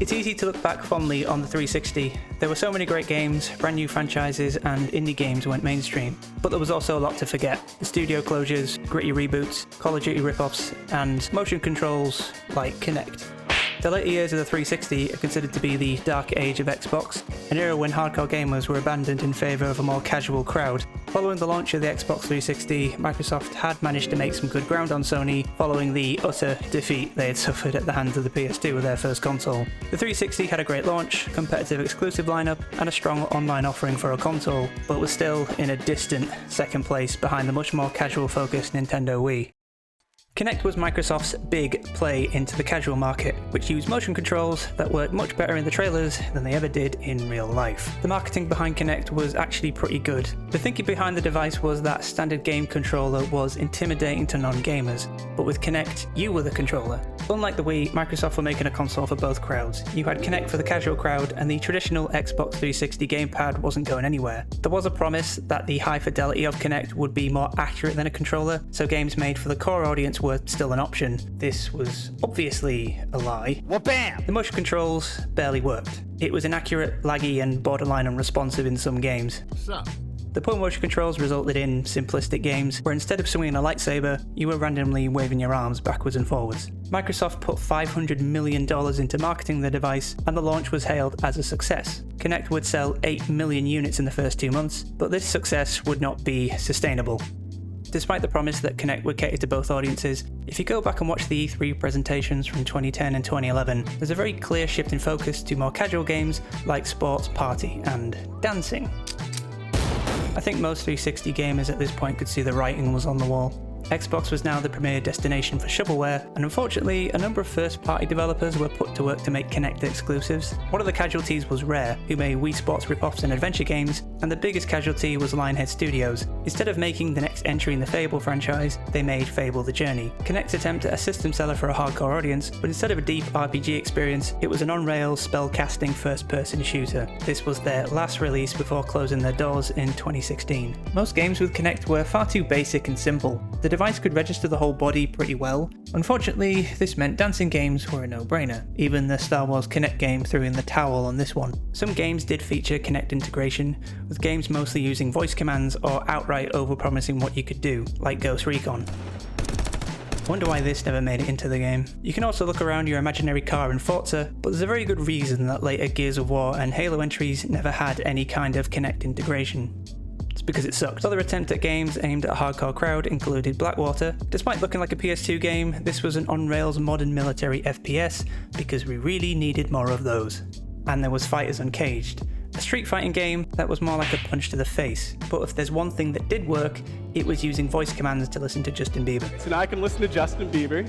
It's easy to look back fondly on the 360. There were so many great games, brand new franchises, and indie games went mainstream. But there was also a lot to forget. The studio closures, gritty reboots, Call of Duty rip-offs, and motion controls like Kinect. The later years of the 360 are considered to be the dark age of Xbox, an era when hardcore gamers were abandoned in favour of a more casual crowd. Following the launch of the Xbox 360, Microsoft had managed to make some good ground on Sony following the utter defeat they had suffered at the hands of the PS2 with their first console. The 360 had a great launch, competitive exclusive lineup, and a strong online offering for a console, but was still in a distant second place behind the much more casual-focused Nintendo Wii. Kinect was Microsoft's big play into the casual market, which used motion controls that worked much better in the trailers than they ever did in real life. The marketing behind Kinect was actually pretty good. The thinking behind the device was that standard game controller was intimidating to non-gamers, but with Kinect, you were the controller. Unlike the Wii, Microsoft were making a console for both crowds. You had Kinect for the casual crowd, and the traditional Xbox 360 gamepad wasn't going anywhere. There was a promise that the high fidelity of Kinect would be more accurate than a controller, so games made for the core audience were still an option. This was obviously a lie. Well, bam! The motion controls barely worked. It was inaccurate, laggy, and borderline unresponsive in some games. What's up? The poor motion controls resulted in simplistic games where instead of swinging a lightsaber, you were randomly waving your arms backwards and forwards. Microsoft put $500 million into marketing the device, and the launch was hailed as a success. Kinect would sell 8 million units in the first 2 months, but this success would not be sustainable. Despite the promise that Kinect would cater to both audiences, if you go back and watch the E3 presentations from 2010 and 2011, there's a very clear shift in focus to more casual games like sports, party, and dancing. I think most 360 gamers at this point could see the writing was on the wall. Xbox was now the premier destination for shovelware, and unfortunately, a number of first-party developers were put to work to make Kinect exclusives. One of the casualties was Rare, who made Wii Sports rip-offs and adventure games, and the biggest casualty was Lionhead Studios. Instead of making the next entry in the Fable franchise, they made Fable the Journey. Kinect's attempt at a system seller for a hardcore audience, but instead of a deep RPG experience, it was an on-rails, spell-casting first-person shooter. This was their last release before closing their doors in 2016. Most games with Kinect were far too basic and simple. The device could register the whole body pretty well. Unfortunately, this meant dancing games were a no-brainer. Even the Star Wars Kinect game threw in the towel on this one. Some games did feature Kinect integration, with games mostly using voice commands or outright overpromising what you could do, like Ghost Recon. I wonder why this never made it into the game. You can also look around your imaginary car in Forza, but there's a very good reason that later Gears of War and Halo entries never had any kind of Kinect integration. It's because it sucked. Other attempts at games aimed at a hardcore crowd included Blackwater. Despite looking like a PS2 game, this was an on-rails modern military FPS because we really needed more of those. And there was Fighters Uncaged, a street fighting game that was more like a punch to the face. But if there's one thing that did work, it was using voice commands to listen to Justin Bieber. So now I can listen to Justin Bieber.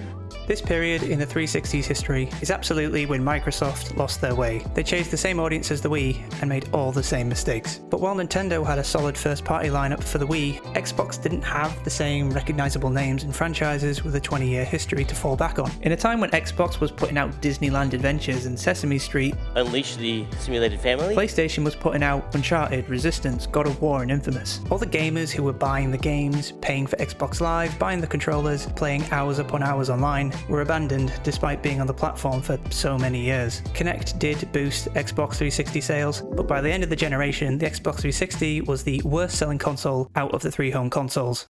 This period in the 360's history is absolutely when Microsoft lost their way. They chased the same audience as the Wii and made all the same mistakes. But while Nintendo had a solid first-party lineup for the Wii, Xbox didn't have the same recognizable names and franchises with a 20-year history to fall back on. In a time when Xbox was putting out Disneyland Adventures and Sesame Street, Unleash the Simulated Family, PlayStation was putting out Uncharted, Resistance, God of War, and Infamous. All the gamers who were buying the games, paying for Xbox Live, buying the controllers, playing hours upon hours online, were abandoned despite being on the platform for so many years. Kinect did boost Xbox 360 sales, but by the end of the generation, the Xbox 360 was the worst selling console out of the 3 home consoles.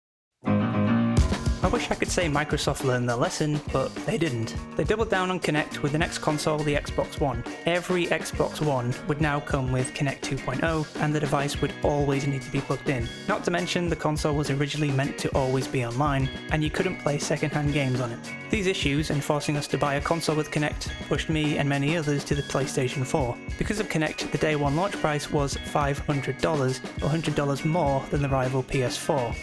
I wish I could say Microsoft learned their lesson, but they didn't. They doubled down on Kinect with the next console, the Xbox One. Every Xbox One would now come with Kinect 2.0, and the device would always need to be plugged in. Not to mention, the console was originally meant to always be online, and you couldn't play second-hand games on it. These issues, and forcing us to buy a console with Kinect, pushed me and many others to the PlayStation 4. Because of Kinect, the day one launch price was $500, $100 more than the rival PS4.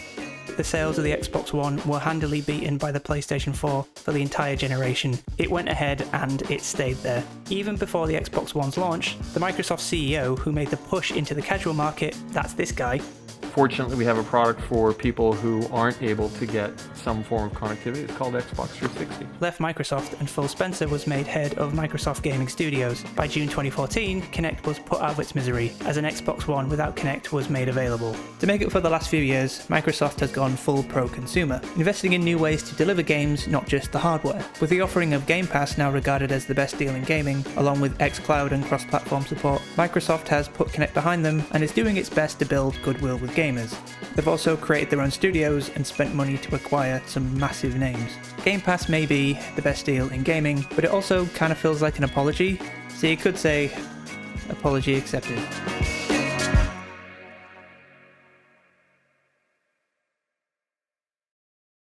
The sales of the Xbox One were handily beaten by the PlayStation 4 for the entire generation. It went ahead and it stayed there. Even before the Xbox One's launch, the Microsoft CEO who made the push into the casual market, that's this guy, Fortunately, we have a product for people who aren't able to get some form of connectivity. It's called Xbox 360. Left Microsoft and Phil Spencer was made head of Microsoft Gaming Studios. By June 2014, Kinect was put out of its misery, as an Xbox One without Kinect was made available. To make up for the last few years, Microsoft has gone full pro-consumer, investing in new ways to deliver games, not just the hardware. With the offering of Game Pass now regarded as the best deal in gaming, along with xCloud and cross-platform support, Microsoft has put Kinect behind them and is doing its best to build goodwill with gamers. They've also created their own studios and spent money to acquire some massive names. Game Pass may be the best deal in gaming, but it also kind of feels like an apology, so you could say, apology accepted.